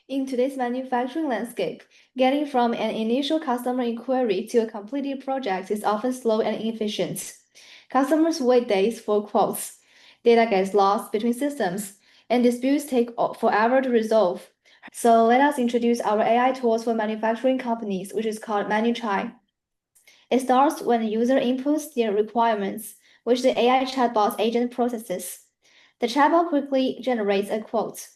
In today's manufacturing landscape, getting from an initial customer inquiry to a completed project is often slow and inefficient. Customers wait days for quotes, data gets lost between systems, and disputes take forever to resolve. So let us introduce our AI tools for manufacturing companies, which is called ManuChai. It starts when the user inputs their requirements, which the AI chatbot agent processes. The chatbot quickly generates a quote.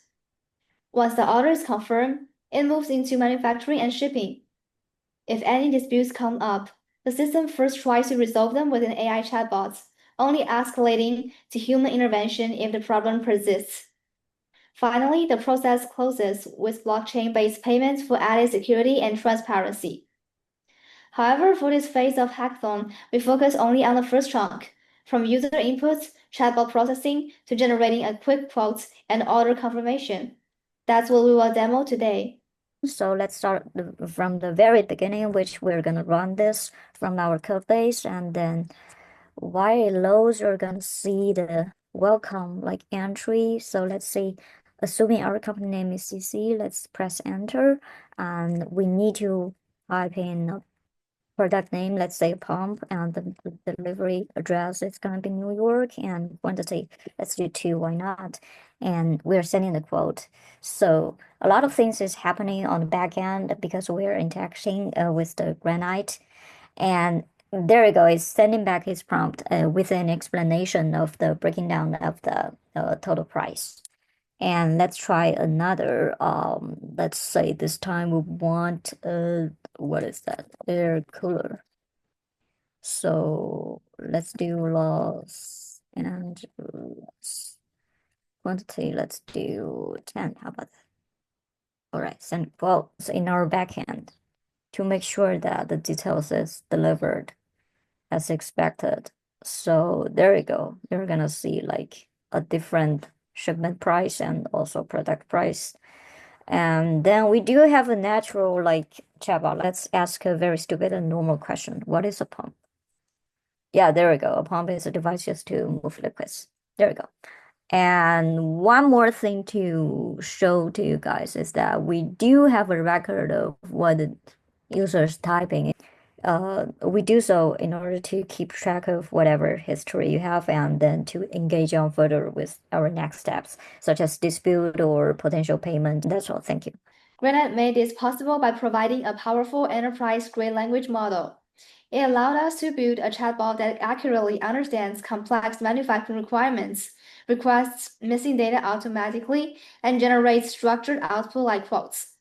Once the order is confirmed, it moves into manufacturing and shipping. If any disputes come up, the system first tries to resolve them with an AI chatbot, only escalating to human intervention if the problem persists. Finally, the process closes with blockchain-based payments for added security and transparency. However, for this phase of hackathon, we focus only on the first chunk, from user inputs, chatbot processing, to generating a quick quote and order confirmation. That's what we will demo today. So let's start from the very beginning, which we're gonna run this from our code base, and then while it loads, you're gonna see the welcome like entry. So let's say, assuming our company name is CC, let's press enter, and we need to type in a product name, let's say pump, and the delivery address is gonna be New York, and quantity, let's do 2, why not? And we're sending the quote. So a lot of things is happening on the back end because we're interacting with the Granite. And there you go, it's sending back his prompt with an explanation of the breaking down of the total price. And let's try another. Let's say this time we want what is that? Air cooler. So let's do loss and loss quantity. Let's do 10. How about that? All right, send quotes in our backend to make sure that the details is delivered as expected. So there you go. You're gonna see like a different shipment price and also product price. And then we do have a natural like chatbot. Let's ask a very stupid and normal question. What is a pump? Yeah, there we go. A pump is a device used to move liquids. There we go. And one more thing to show to you guys is that we do have a record of what the user's typing. We do so in order to keep track of whatever history you have and then to engage on further with our next steps, such as dispute or potential payment. That's all. Thank you. Granite made this possible by providing a powerful enterprise-grade language model. It allowed us to build a chatbot that accurately understands complex manufacturing requirements, requests missing data automatically, and generates structured output like quotes.